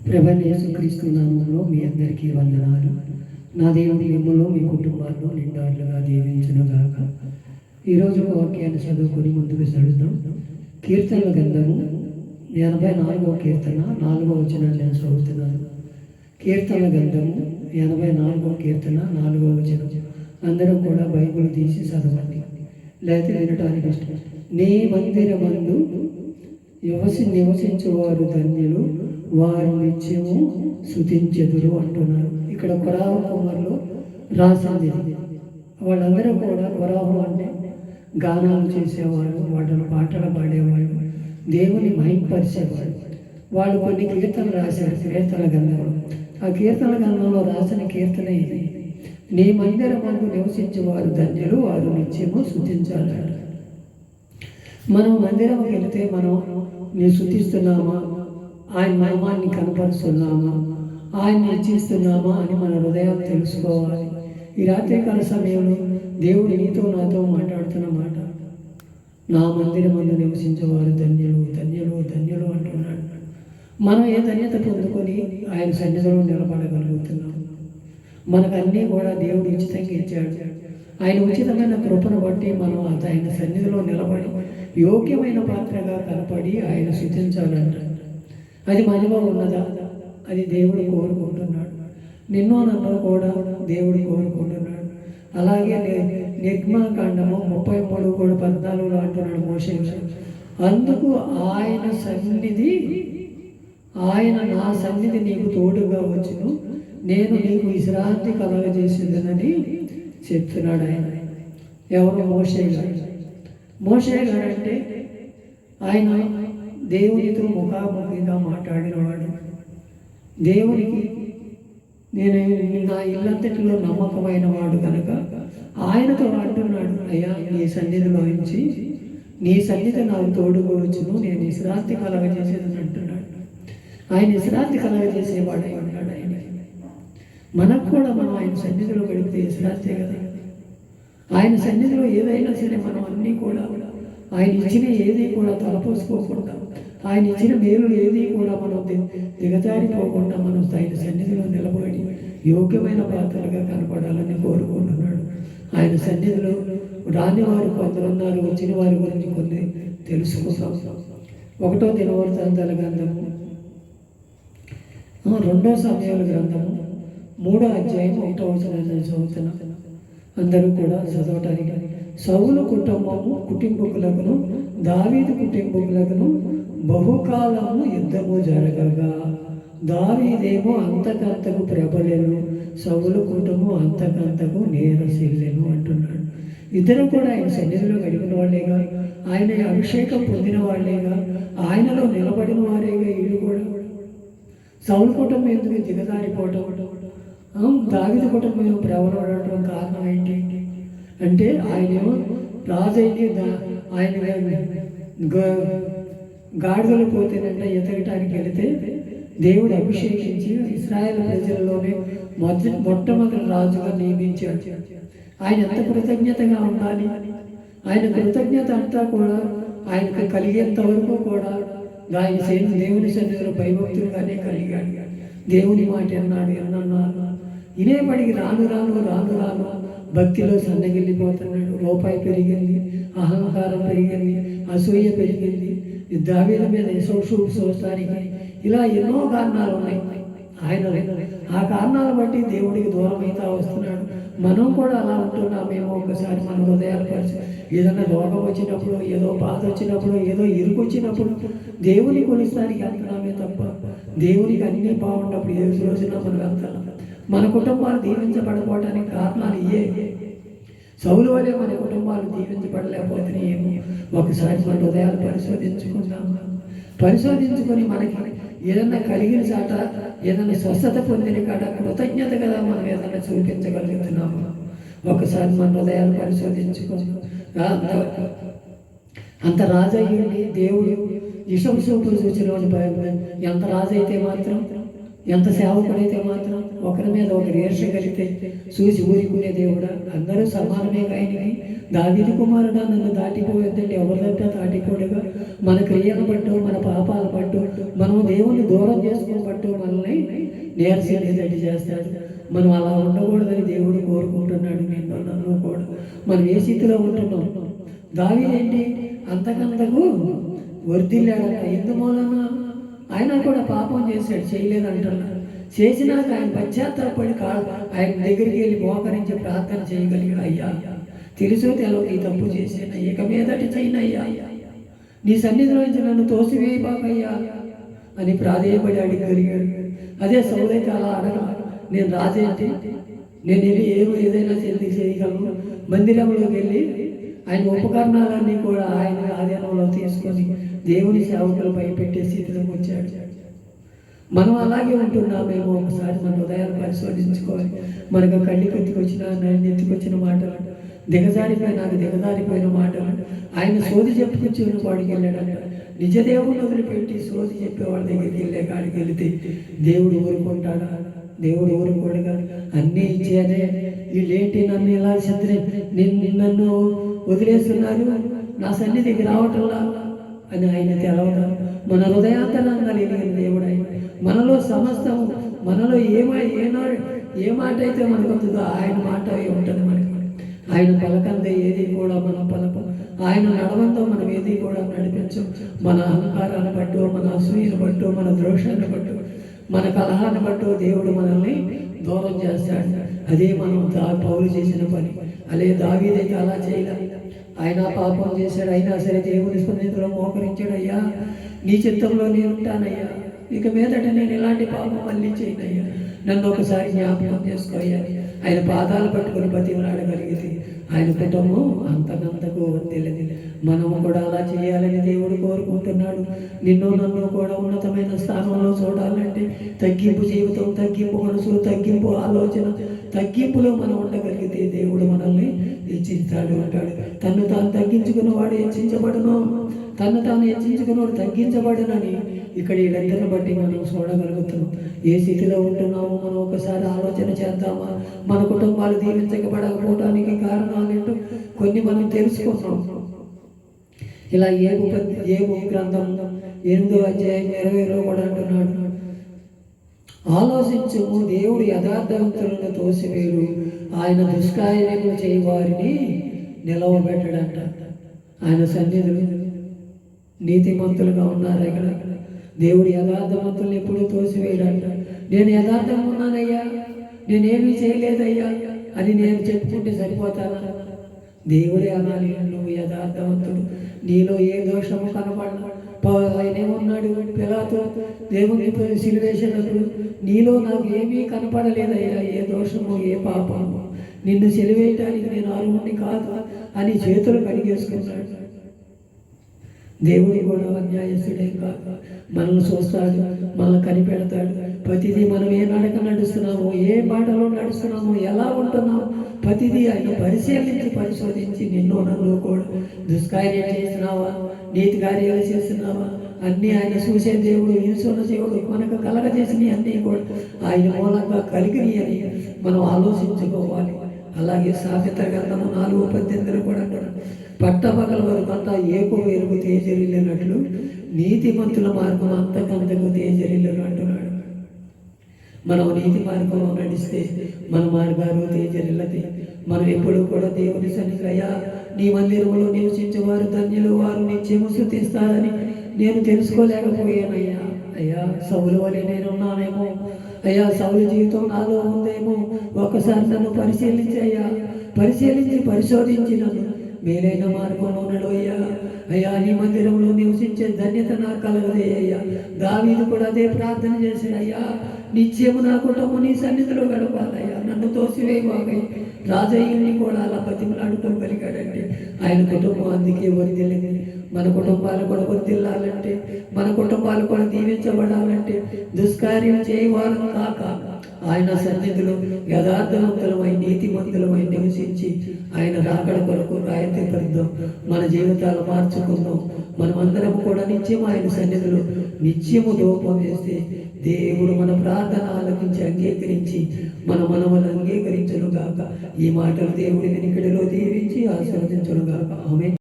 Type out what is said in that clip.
ప్రభువైన యేసుక్రీస్తు నామములో మీ అందరికీ వందనాలు. నా దేవుని మిమ్ములను మీ కుటుంబాల్లో నిండారులుగా దీవించునుగాక. ఈరోజు వాక్యాన్ని చదువుకొని ముందుకు సాగుతాం. కీర్తనల గ్రంథము 84వ కీర్తన 4వ వచనాన్ని నేను చదువుతున్నాను. కీర్తనల గ్రంథము 84వ కీర్తన 4వ వచనం. అందరూ కూడా బైబిల్ తీసి చదవండి, లేకపోతే వినటానికి ఇష్టం. నీ మందిరమందు నివసించువారు ధన్యులు, వారు నిత్యము స్తుతించెదరు అంటున్నారు. ఇక్కడ కొరాహు కుమారులు రాసింది. వాళ్ళందరూ కూడా కొరాహు అంటే గానాలు చేసేవాళ్ళు, వాళ్ళని పాటలు పాడేవాళ్ళు, దేవుని మహింపరిచేవాళ్ళు. వాళ్ళు కొన్ని కీర్తనలు రాశారు కీర్తన గ్రంథంలో. ఆ కీర్తన గ్రంథంలో రాసిన కీర్తన ఇది. నీ మందిరమందు నివసించేవారు ధన్యులు, వారు నిత్యము స్తుతించాలి. మనం మందిరంకి వెళితే మనం నేను స్తుతిస్తున్నామా, ఆయన నామాన్ని కనపరుస్తున్నామా, ఆయన్ని హెచ్చిస్తున్నామా అని మన హృదయం తెలుసుకోవాలి. ఈ రాత్రికాల సమయంలో దేవుడు నీతో నాతో మాట్లాడుతున్న మాట, నా మందిరమందు నివసించేవారు ధన్యులు ధన్యులు ధన్యులు అంటున్నాడు. మనం ఏ ధన్యత పొందుకొని ఆయన సన్నిధిలో నిలబడగలుగుతున్నాం. మనకు అన్నీ కూడా దేవుడు ఉచితంగా ఇచ్చాడు. ఆయన ఉచితమైన కృపను బట్టి మనం ఆయన సన్నిధిలో నిలబడి యోగ్యమైన పాత్రగా కనపడి ఆయన స్తుతించాలంట. అది మనలో ఉన్నదా? అది దేవుడు కోరుకుంటున్నాడు. నిన్నో నన్ను కూడా దేవుడు కోరుకుంటున్నాడు. అలాగే నిర్గమకాండము 33 కూడా 14 అంటున్నాడు మోషే. అందుకు ఆయన సన్నిధి, ఆయన నా సన్నిధి నీకు తోడుగా వచ్చును, నేను నీకు విశ్రాంతి కలగజేసిందనని చెప్తున్నాడు ఆయన. ఎవరు? మోషే గారు. మోషే గారు అంటే ఆయన దేవునితో ముఖాముఖిగా మాట్లాడినవాడు. దేవునికి నేను నా ఇల్లంతటిలో నమ్మకమైన వాడు కనుక ఆయనతో అంటున్నాడు, అయ్యా నీ సన్నిధిలో నుంచి నీ సన్నిధి నాకు తోడుగా వచ్చును, నేను విశ్రాంతి కలగజేసేదని అంటున్నాడు. ఆయన విశ్రాంతి కలగజేసేవాడై ఉన్నాడు. ఆయన మనకు కూడా మనం ఆయన సన్నిధిలో గడిపితే విశ్రాంతే కదా. ఆయన సన్నిధిలో ఏదైనా సరే మనం అన్నీ కూడా ఆయన ఇచ్చిన ఏది కూడా తలపోసుకోకుండా, ఆయన ఇచ్చిన మేలు ఏది కూడా మనం దిగజారిపోకుండా మనం ఆయన సన్నిధిలో నిలబడి యోగ్యమైన పాత్రలుగా కనపడాలని కోరుకుంటున్నాడు. ఆయన సన్నిధిలో రాని వారు కొందరున్నారు, వచ్చిన వారి గురించి కొన్ని తెలుసుకుంటాం. 1వ దినవృత్తాంతాల గ్రంథము, 2వ సమయాల గ్రంథము 3వ అధ్యాయం 1వ వచనాన్ని చదువుతున్నాం. అందరూ కూడా చదవటానికి. సౌలు కుటుంబకులను దావీదు కుటుంబకులను బహుకాలము యుద్ధము జరగగా దావీదేమో అంతకంతకు ప్రబలెను, సౌలు కుటుంబం అంతకంతకు నేరసిల్లెను అంటున్నాడు. ఇద్దరు కూడా ఆయన సన్నిధిలో గడిపిన వాళ్ళేగా, ఆయన అభిషేకం పొందిన వాళ్ళేగా, ఆయనలో నిలబడిన వారేగా. వీళ్ళు కూడా సౌలు కుటుంబం ఎందుకు దిగజారిపోవటం, దావీదు కుటుంబం ప్రబలడం కారణం ఏంటి అంటే ఆయనేమో రాజైతే ఆయన గాడిదలు పోతేనంటే ఎతకటానికి వెళితే దేవుడు అభిషేకించి ఇశ్రాయేలు ప్రజలలోనే మొట్టమొదటి రాజుగా నియమించాడు. ఆయన ఎంత కృతజ్ఞతగా ఉండాలి. ఆయన కృతజ్ఞత అంతా కూడా ఆయనకు కలిగేంత వరకు కూడా ఆయన దేవుని సన్నిధిలో భయభక్తులుగానే కలిగాడు. దేవుని మాట ఎన్నన్నారు ఇనేపడికి రాను రాను రాను రాను భక్తిలో సన్నగిల్లిపోతున్నాడు. రూపాయి పెరిగింది, అహంకారం పెరిగింది, అసూయ పెరిగింది, దావీదు మీద చూస్తానికి ఇలా ఎన్నో కారణాలు ఉన్నాయి. ఆయన ఆ కారణాలు బట్టి దేవుడికి దూరం అవుతా వస్తున్నాడు. మనం కూడా అలా ఉంటున్నామేమో. ఒకసారి మన హృదయాలు పరిచి ఏదైనా రోగం వచ్చినప్పుడు, ఏదో బాధ వచ్చినప్పుడు, ఏదో ఇరుకు వచ్చినప్పుడు దేవుని కొలుస్తానికి వెళ్తున్నామే తప్ప దేవునికి అన్నీ బాగున్నప్పుడు ఏ రోజున మనం వెళ్తాం. మన కుటుంబాలు దీవించబడిపోవడానికి కారణాలు ఇయే. సౌలు వలె మన కుటుంబాలు దీవించబడలేకపోతే ఏమో. ఒకసారి మన హృదయాలు పరిశోధించుకుందాం. పరిశోధించుకొని మనకి ఏదన్నా కలిగిన చాట, ఏదైనా స్వస్థత పొందిన కాడ కృతజ్ఞత కదా మనం ఏదైనా చూపించగలుగుతున్నాము. ఒకసారి మన హృదయాలు పరిశోధించుకుందాం. అంత రాజయ్యండి దేవుడు ఇషం చూపులు చూసిన ఎంత రాజు అయితే మాత్రం ఎంత సేవకుడైతే మాత్రం ఒకరి మీద ఒకరు ఈర్ష్య కలిగితే చూసి ఊరుకునే దేవుడా, అందరూ సమానమే ఆయనకి. దావీదు కుమారుడా, నన్ను దాటిపోవద్దంటే ఎవరిదంటే దాటిపోడుగా. మన క్రియను బట్టు, మన పాపాల బట్టు, మనం దేవుణ్ణి దూరం చేసుకుని బట్టు మనల్ని నేర్చేది చేస్తాడు. మనం అలా ఉండకూడదని దేవుడు కోరుకుంటున్నాడు. నిన్ను నన్ను కూడా మనం ఏ స్థితిలో ఉంటున్నాం? దావీదేంటి అంతకంతకు వర్ధిల్లాడట. ఎందుమూలన ఆయన కూడా పాపం చేశాడు, చేయలేదంటున్నాడు. చేసినాక ఆయన పశ్చాత్తాపడి ఆయన దగ్గరికి వెళ్ళి మోకరించి ప్రార్థన చేయగలిగాడు. అయ్యా, తెలుసో తెలవ ఈ తప్పు చేసాను, ఇక మీదటి చేయనయ్యా, నీ సన్నిధిలోంచి నన్ను తోసివేయబాకయ్యా అని ప్రాధేయపడి అడగగలిగాడు. అదే సౌలైతే అలా అడగ, నేను రాజేంటి, నేను వెళ్ళి ఏదైనా చేయగలను. మందిరంలోకి వెళ్ళి ఆయన ఉపకరణాలన్నీ కూడా ఆయన ఆధీనంలో తీసుకొని దేవుని సేవకులపై పెట్టే స్థితిలోకి వచ్చాడు. మనం అలాగే ఉంటున్నామేమో ఒకసారి మన హృదయాన్ని పరిశోధించుకోవాలి. మనకు కళ్ళి ఎత్తుకొచ్చిన నెత్తుకొచ్చిన మాటలు, దిగజారిపోయిన మాటలు, ఆయన సోది చెప్పుకొచ్చిన వాడికి వెళ్ళాడంట. నిజ దేవుడిని వదిలిపెట్టి సోది చెప్పేవాడి దగ్గరికి వెళ్ళే కాడికి వెళితే దేవుడు ఊరుకుంటాడా? దేవుడు ఊరుకోడుగా. అన్నీ ఇచ్చేదే. వీళ్ళేంటి నన్ను ఇలా నన్ను వదిలేస్తున్నారు, నా సన్నిధికి రావటంలా అని ఆయన తెలవదా? మన హృదయాంతరంగా ఎదిగిన దేవుడు ఆయన. మనలో సమస్తము, మనలో ఏ మాట అయితే మనకు వస్తుందో ఆయన మాట ఉంటుంది మనకి. ఆయన పలకందే ఏది కూడా మనం పలకం. ఆయన నడవంతో మనం ఏది కూడా నడిపించం. మన అహంకారాన్ని బట్టు, మన అసూయను బట్టు, మన ద్రోషాన్ని బట్టు, మన కలహాన్ని బట్టు దేవుడు మనల్ని దూరం చేస్తాడు. అదే మనం పౌలు చేసిన పని. అదే దావీదైతే అలా చేయలేదు. ఆయన పాపం చేశాడు, అయినా సరే దేవుని సన్నిధిలో మోకరించాడు. అయ్యా, నీ చిత్తంలో నేను ఉంటానయ్యా, ఇక మీదట నేను ఇలాంటి పాపం మళ్ళీ చేయనయ్యా, నన్ను ఒకసారి జ్ఞాపకం చేసుకోయ్యా. ఆయన పాదాలు పట్టుకుని బతిమలాడగలిగితే ఆయన కుటుంబం అంతకంతకు తెలియదు. మనము కూడా అలా చేయాలని దేవుడు కోరుకుంటున్నాడు. నిన్ను నన్ను కూడా ఉన్నతమైన స్థానంలో చూడాలంటే తగ్గింపు జీవితం, తగ్గింపు మనసు, తగ్గింపు ఆలోచన, తగ్గింపులో మనం ఉండగలిగితే దేవుడు మనల్ని హెచ్చిస్తాడు అంటాడు. తను తాను తగ్గించుకున్నవాడు హెచ్చించబడును, తను తాను హెచ్చించుకున్నవాడు తగ్గించబడునని ఇక్కడ వీళ్ళందరిని బట్టి మనం చూడగలుగుతున్నాం. ఏ స్థితిలో ఉంటున్నామో మనం ఒకసారి ఆలోచన చేద్దామా? మన కుటుంబాలు దీవించబడకపోవడానికి కారణాలేంటో కొన్ని మనం తెలుసుకుంటాం. ఇలా ఏబు గ్రంథం 8వ అధ్యాయం 20లో కూడా అంటున్నాడు, ఆలోచించుము, దేవుడు యథార్థవంతులను తోసివేడు, ఆయన దుష్కార్యములు చేయి వారిని నిలవబెట్టడంట. ఆయన సన్నిధులు నీతిమంతులుగా ఉన్నారు. ఇక్కడ దేవుడు యథార్థవంతులను ఎప్పుడు తోసివేయడంట. నేను యథార్థంగా ఉన్నానయ్యా, నేనేమీ చేయలేదయ్యా అని నేను చెప్పుకుంటే సరిపోతానా? దేవుడే అనాలి, నువ్వు యథార్థవంతుడు, నీలో ఏ దోషము కనపడను. ఆయన ఏమన్నాడు పిలాతో దేవుని సిలువేసినప్పుడు, నీలో నాకు ఏమీ కనపడలేదయ్యా, ఏ దోషము ఏ పాపము, నిన్ను సిలువేయటానికి నేను అర్హుడిని కాదు అని చేతులు కడిగేసుకున్నాడు. దేవుడు కూడా అన్యాయస్తుడేం కాదు, మనల్ని చూస్తాడు, మనల్ని కనిపెడతాడు. ప్రతిదీ మనం ఏ నడక నడుస్తున్నామో, ఏ బాటలో నడుస్తున్నామో, ఎలా ఉంటున్నామో ప్రతిదీ ఆయన పరిశోధించి నిన్ను నన్ను కూడా దుష్కార్యం చేస్తున్నావా, నీతి కార్యాలు చేస్తున్నావా, అన్నీ ఆయన చూసే దేవుడు, ఈశ్వర దేవుడు మనకు కలగజేసినవి అన్నీ కూడా ఆయన మూలంగా కలిగినవి అని మనం ఆలోచించుకోవాలి. అలాగే సామెత గ్రంథము 4:18 కూడా అంటాడు, పట్టపగల వరకు అంతా ఏకో వెలుగు తేజరిల్లినట్లు నీతిమంతుల మార్గం అంతకంతకు తేజరిల్లును అంటున్నాడు. మనం నీతి మార్గంలో నడిస్తే మన మార్గాలు తేజరిల్లది. మనం ఎప్పుడు కూడా దేవుని సన్నిధిలో, అయ్యా నీ మందిరంలో నివసించేవారు ధన్యులు, వారు నిత్యము స్తుతిస్తారని నేను తెలుసుకోలేకపోయానయ్యా. అయ్యా, సౌలు వలె నేనున్నానేమో, అయ్యా సౌలు జీవితం నాలో ఉందేమో, ఒక్కసారి నన్ను పరిశీలించయ్యా, పరిశోధించి నన్ను మేలైన మార్గంలో నడవయ్యా. అయ్యా, నీ మందిరంలో నివసించే ధన్యత నాకు కలగదే అయ్యా. దావీదు కూడా అదే ప్రార్థన చేశాడు, అయ్యా నిత్యము నా కుటుంబం నీ సన్నిధిలో గడపాలయ్యా, నన్ను తోసివేయబాకై. రాజయ్యని కూడా అలా బతిమలాడుకోగలిగాడంటే ఆయన కుటుంబం అందుకే వర్ధిల్లింది. మన కుటుంబాలు కూడా వర్ధిల్లాలంటే, మన కుటుంబాలు కూడా దీవించబడాలంటే, దుష్కార్యం చేయవారం కాక ఆయన సన్నిధిలో యథార్థవంతులమై నీతిమంతులమై నివసించి ఆయన రాకడ కొరకు రాయతీపడదాం. మన జీవితాలు మార్చుకుందాం. మనమందరం కూడా నిత్యం ఆయన సన్నిధిలో నిత్యము ధూపం వేస్తే దేవుడు మన ప్రార్థన ఆలకించి అంగీకరించి మన మనవలను అంగీకరించును గాక. ఈ మాటలు దేవుడి వెనుకడిలో దీవించి ఆశీర్వదించును గాక. ఆమేన్.